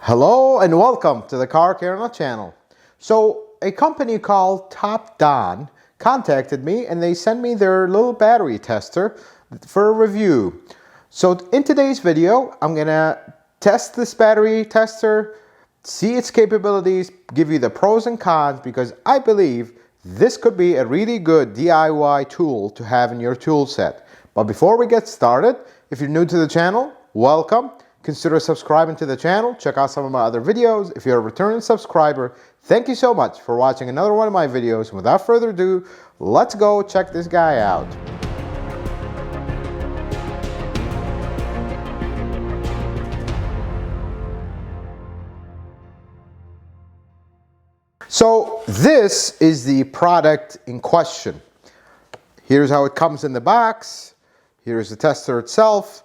Hello and welcome to the Car Kernel channel. So a company called Top Don contacted me and they sent me their little battery tester for a review. So in today's video, I'm gonna test this battery tester, see its capabilities, give you the pros and cons, because I believe this could be a really good DIY tool to have in your tool set. But before we get started, if you're new to the channel, welcome. Consider subscribing to the channel. Check out some of my other videos. If you're a returning subscriber, thank you so much for watching another one of my videos. Without further ado, let's go check this guy out. So this is the product in question. Here's how it comes in the box. Here's the tester itself.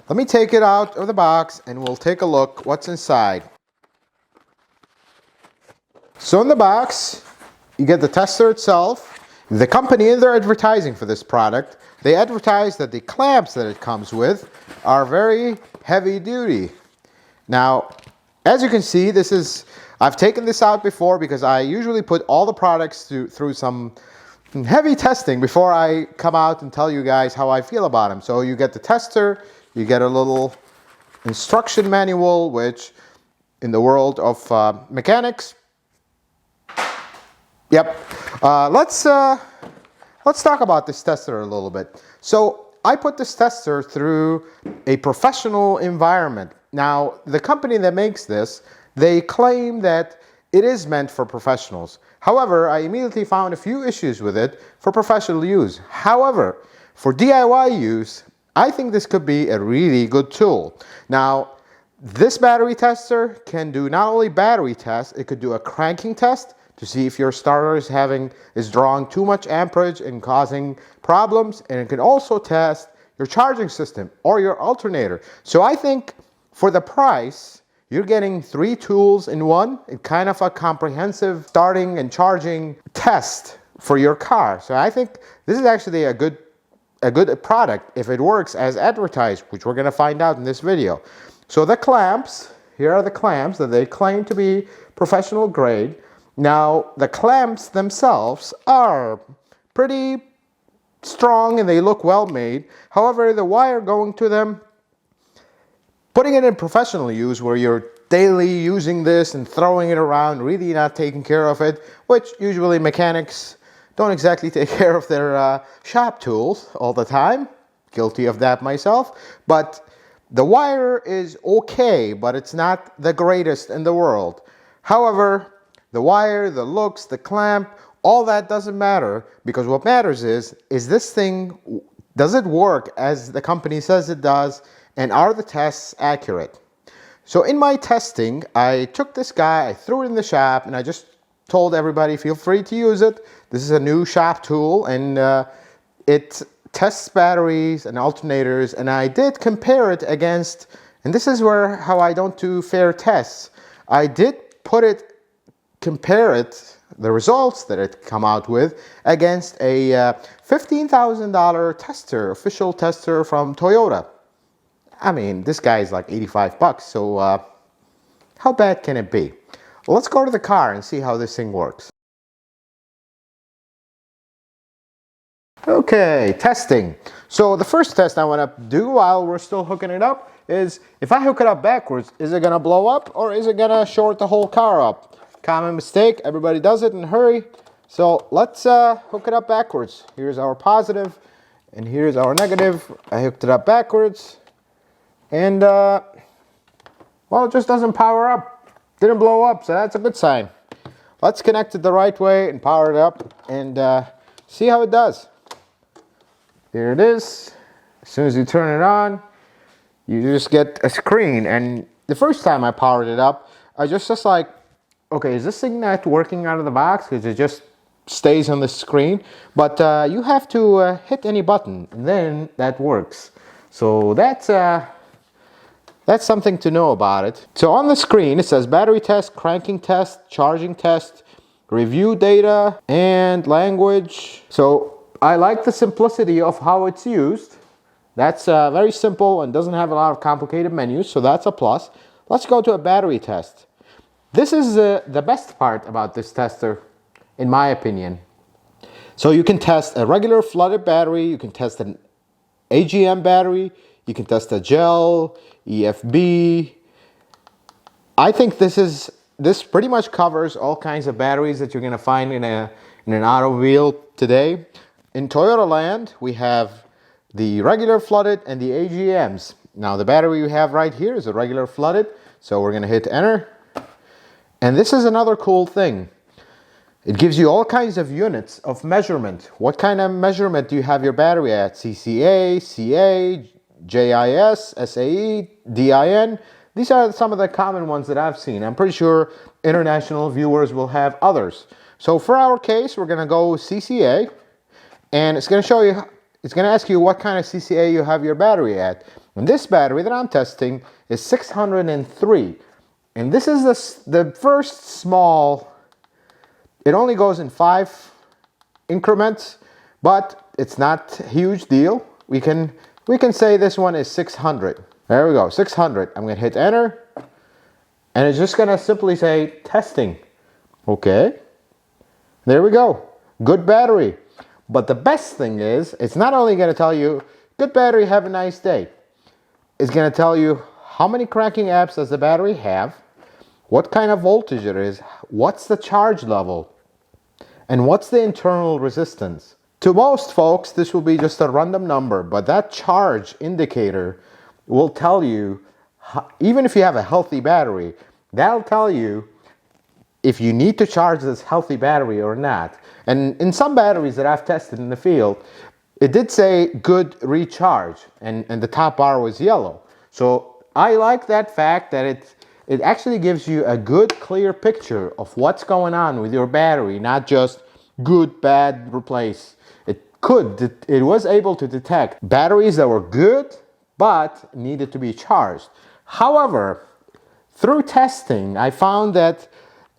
Let me take it out of the box and we'll take a look what's inside. So in the box, you get the tester itself. The company in their advertising for this product, they advertise that the clamps that it comes with are very heavy duty. Now, as you can see, I've taken this out before because I usually put all the products through some heavy testing before I come out and tell you guys how I feel about them. So you get the tester, you get a little instruction manual, which in the world of mechanics, yep. Let's talk about this tester a little bit. So I put this tester through a professional environment. Now, the company that makes this, they claim that it is meant for professionals. However, I immediately found a few issues with it for professional use. However, for DIY use, I think this could be a really good tool. Now, this battery tester can do not only battery tests, it could do a cranking test to see if your starter is drawing too much amperage and causing problems, and it can also test your charging system or your alternator. So I think for the price, you're getting 3 tools in one. It's kind of a comprehensive starting and charging test for your car. So I think this is actually a good product if it works as advertised, which we're going to find out in this video. So the clamps, here are the clamps that they claim to be professional grade. Now, the clamps themselves are pretty strong and they look well made. However, the wire going to them, putting it in professional use where you're daily using this and throwing it around, really not taking care of it, which usually mechanics don't exactly take care of their shop tools all the time. Guilty of that myself. But the wire is okay, but it's not the greatest in the world. However, the wire, the looks, the clamp, all that doesn't matter, because what matters is this thing, does it work as the company says it does, and are the tests accurate? So in my testing, I took this guy, I threw it in the shop, and I just told everybody, feel free to use it. This is a new shop tool, and it tests batteries and alternators, and I did compare it against, and this is how I don't do fair tests. I did compare it, the results that it come out with, against a $15,000 tester, official tester from Toyota. I mean, this guy is like 85 bucks, so how bad can it be? Well, let's go to the car and see how this thing works. Okay, testing. So the first test I want to do while we're still hooking it up is, if I hook it up backwards, is it going to blow up or is it going to short the whole car up? Common mistake, everybody does it in a hurry. So let's hook it up backwards. Here's our positive and here's our negative. I hooked it up backwards and well, it just doesn't power up. Didn't blow up, so that's a good sign. Let's connect it the right way and power it up and see how it does. Here it is. As soon as you turn it on, you just get a screen. And the first time I powered it up, I just like, okay, is this thing not working out of the box? Because it just stays on the screen. But you have to hit any button, and then that works. So that's something to know about it. So on the screen, it says battery test, cranking test, charging test, review data, and language. So I like the simplicity of how it's used. That's very simple and doesn't have a lot of complicated menus, so that's a plus. let's go to a battery test. This is the best part about this tester, in my opinion. So you can test a regular flooded battery, you can test an AGM battery, you can test a gel, EFB. I think this pretty much covers all kinds of batteries that you're going to find in an automobile today. In Toyota land, we have the regular flooded and the AGMs. Now the battery we have right here is a regular flooded, so we're going to hit enter. And this is another cool thing. It gives you all kinds of units of measurement. What kind of measurement do you have your battery at? CCA, CA, JIS, SAE, DIN. These are some of the common ones that I've seen. I'm pretty sure international viewers will have others. So for our case, we're going to go CCA, and it's going to show you, it's going to ask you what kind of CCA you have your battery at. And this battery that I'm testing is 603. And this is the first small, it only goes in 5 increments, but it's not a huge deal. We can say this one is 600. There we go, 600. I'm going to hit enter, and it's just going to simply say testing. Okay, there we go. Good battery. But the best thing is, it's not only going to tell you, good battery, have a nice day. It's going to tell you how many cranking amps does the battery have, what kind of voltage it is, what's the charge level, and what's the internal resistance. To most folks, this will be just a random number, but that charge indicator will tell you, even if you have a healthy battery, that'll tell you if you need to charge this healthy battery or not. And in some batteries that I've tested in the field, it did say good recharge, and the top bar was yellow. So I like that fact that it actually gives you a good, clear picture of what's going on with your battery, not just good, bad, replace. It was able to detect batteries that were good, but needed to be charged. However, through testing, I found that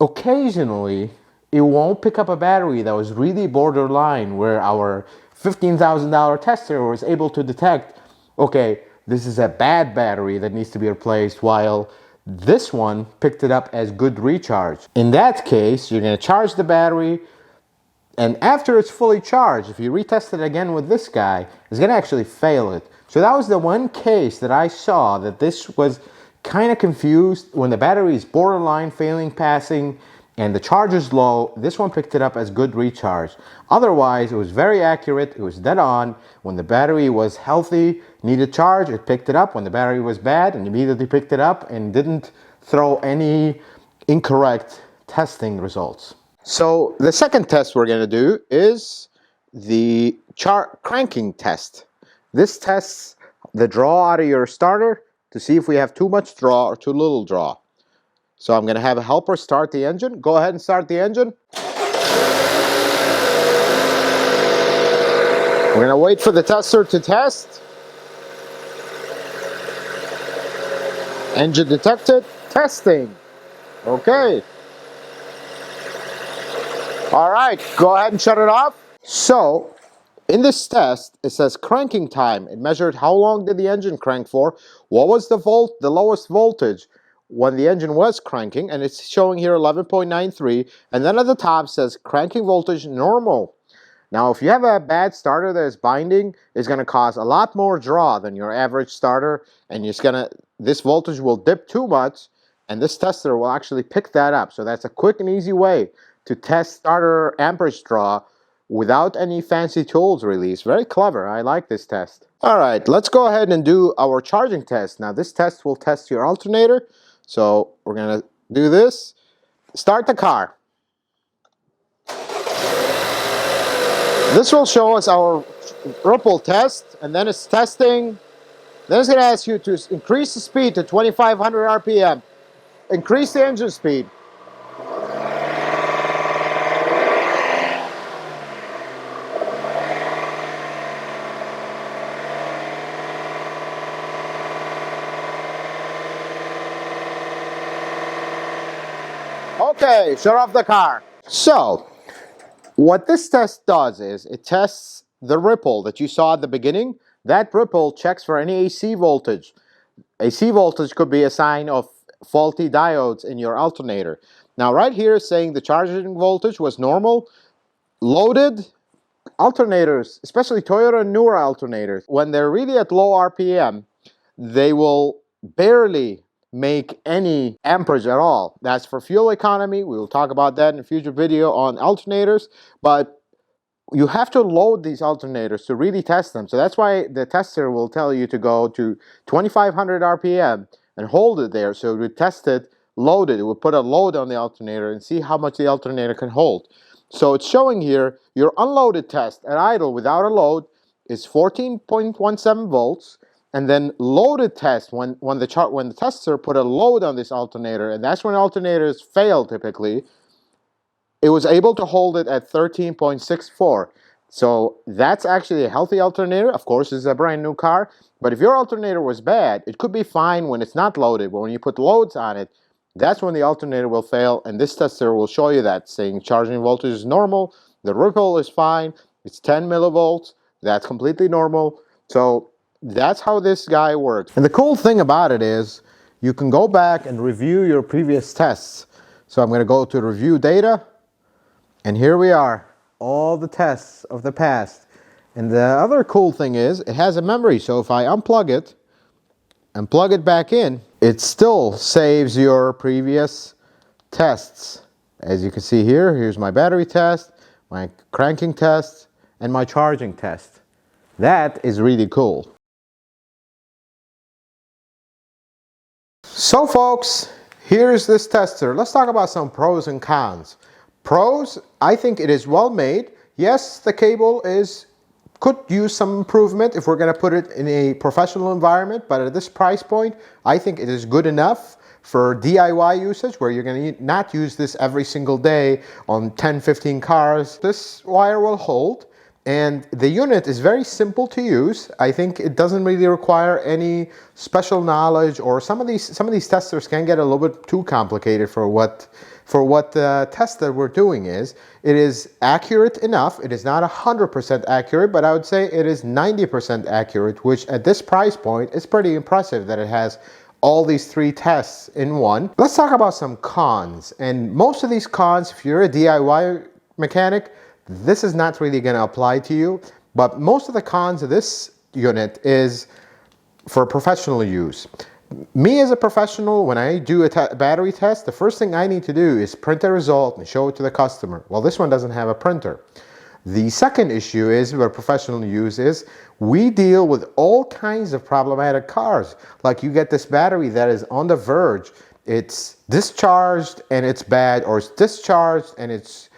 occasionally it won't pick up a battery that was really borderline, where our $15,000 tester was able to detect, okay, this is a bad battery that needs to be replaced, while this one picked it up as good recharge. In that case, you're going to charge the battery, and after it's fully charged, if you retest it again with this guy, it's going to actually fail it. So that was the one case that I saw that this was kind of confused. When the battery is borderline failing passing and the charge is low, this one picked it up as good recharge. Otherwise, it was very accurate. It was dead on. When the battery was healthy, needed charge, it picked it up. When the battery was bad, and immediately picked it up and didn't throw any incorrect testing results. So the second test we're going to do is the cranking test. This tests the draw out of your starter to see if we have too much draw or too little draw. So I'm going to have a helper start the engine. Go ahead and start the engine. We're going to wait for the tester to test. Engine detected. Testing. Okay. All right, go ahead and shut it off. So in this test, it says cranking time. It measured how long did the engine crank for, what was the lowest voltage when the engine was cranking, and it's showing here 11.93, and then at the top says cranking voltage normal. Now, if you have a bad starter that is binding, it's going to cause a lot more draw than your average starter, and this voltage will dip too much, and this tester will actually pick that up. So that's a quick and easy way to test starter amperage draw without any fancy tools really. It's very clever. I like this test. All right, let's go ahead and do our charging test. Now this test will test your alternator. So we're gonna do this. Start the car. This will show us our ripple test, and then it's testing. Then it's gonna ask you to increase the speed to 2,500 RPM. Increase the engine speed. Okay, shut off the car. So, what this test does is it tests the ripple that you saw at the beginning. That ripple checks for any AC voltage. AC voltage could be a sign of faulty diodes in your alternator. Now right here is saying the charging voltage was normal. Loaded alternators, especially Toyota newer alternators, when they're really at low RPM, they will barely make any amperage at all. That's for fuel economy. We will talk about that in a future video on alternators, but you have to load these alternators to really test them. So that's why the tester will tell you to go to 2500 RPM and hold it there. So we test it, load it. We'll put a load on the alternator and see how much the alternator can hold. So it's showing here your unloaded test at idle without a load is 14.17 volts. And then loaded test, when the tester put a load on this alternator, and that's when alternators fail typically, it was able to hold it at 13.64. So that's actually a healthy alternator. Of course, it's a brand new car. But if your alternator was bad, it could be fine when it's not loaded. But when you put loads on it, that's when the alternator will fail. And this tester will show you that, saying charging voltage is normal, the ripple is fine, it's 10 millivolts, that's completely normal. So that's how this guy works. And the cool thing about it is you can go back and review your previous tests. So I'm going to go to review data. And here we are, all the tests of the past. And the other cool thing is it has a memory. So if I unplug it and plug it back in, it still saves your previous tests. As you can see here, here's my battery test, my cranking test, and my charging test. That is really cool. So folks, here's this tester. Let's talk about some pros and cons. Pros, I think it is well made. Yes, the cable could use some improvement if we're going to put it in a professional environment, but at this price point, I think it is good enough for DIY usage where you're going to not use this every single day on 10-15 cars. This wire will hold. And the unit is very simple to use. I think it doesn't really require any special knowledge, or some of these testers can get a little bit too complicated for what the test that we're doing is. It is accurate enough. It is not 100% accurate, but I would say it is 90% accurate, which at this price point is pretty impressive that it has all these 3 tests in one. Let's talk about some cons. And most of these cons, if you're a DIY mechanic, this is not really going to apply to you, but most of the cons of this unit is for professional use. Me as a professional, when I do a battery test, the first thing I need to do is print a result and show it to the customer. Well, this one doesn't have a printer. The second issue is, where professional use is, we deal with all kinds of problematic cars. Like you get this battery that is on the verge. It's discharged and it's bad, or it's discharged and it's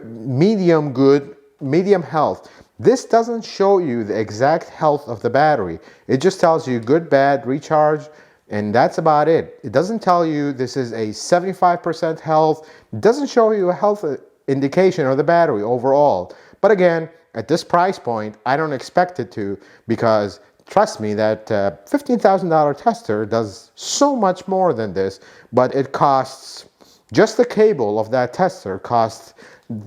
medium good, medium health. This doesn't show you the exact health of the battery. It just tells you good, bad, recharge, and that's about it. It doesn't tell you this is a 75% health. It doesn't show you a health indication of the battery overall. But again, at this price point, I don't expect it to, because trust me, that $15,000 tester does so much more than this, but it costs, just the cable of that tester costs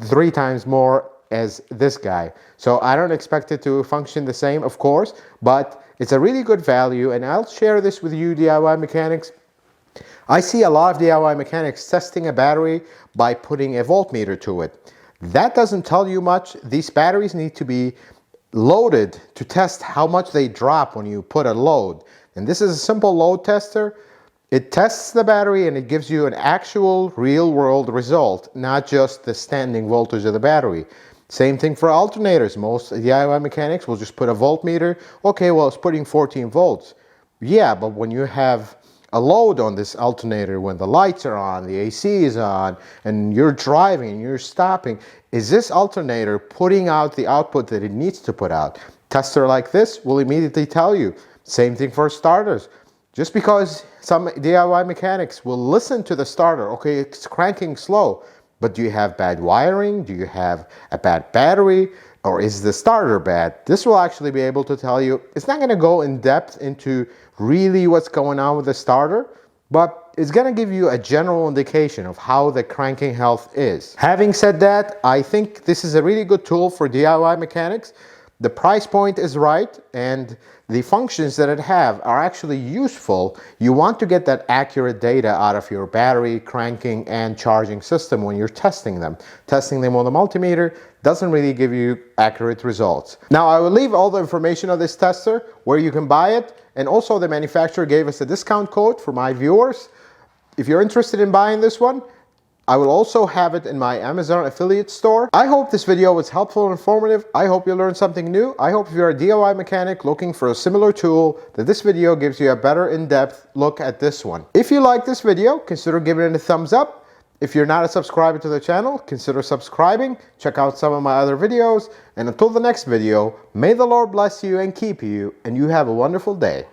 3 times more as this guy. So I don't expect it to function the same, of course, but it's a really good value, and I'll share this with you DIY mechanics. I see a lot of DIY mechanics testing a battery by putting a voltmeter to it. That doesn't tell you much. These batteries need to be loaded to test how much they drop when you put a load. And this is a simple load tester. It tests the battery and it gives you an actual real-world result, not just the standing voltage of the battery. Same thing for alternators. Most DIY mechanics will just put a voltmeter. Okay, well, it's putting 14 volts. Yeah, but when you have a load on this alternator, when the lights are on, the AC is on, and you're driving and you're stopping, is this alternator putting out the output that it needs to put out? Tester like this will immediately tell you. Same thing for starters. Just because some DIY mechanics will listen to the starter, okay, it's cranking slow, but do you have bad wiring? Do you have a bad battery? Or is the starter bad? This will actually be able to tell you. It's not going to go in depth into really what's going on with the starter, but it's going to give you a general indication of how the cranking health is. Having said that, I think this is a really good tool for DIY mechanics. The price point is right, and the functions that it have are actually useful, you want to get that accurate data out of your battery, cranking, and charging system when you're testing them. Testing them on the multimeter doesn't really give you accurate results. Now, I will leave all the information on this tester, where you can buy it, and also the manufacturer gave us a discount code for my viewers. If you're interested in buying this one, I will also have it in my Amazon affiliate store. I hope this video was helpful and informative. I hope you learned something new. I hope if you're a DIY mechanic looking for a similar tool, that this video gives you a better in-depth look at this one. If you like this video, consider giving it a thumbs up. If you're not a subscriber to the channel, consider subscribing. Check out some of my other videos. And until the next video, may the Lord bless you and keep you, and you have a wonderful day.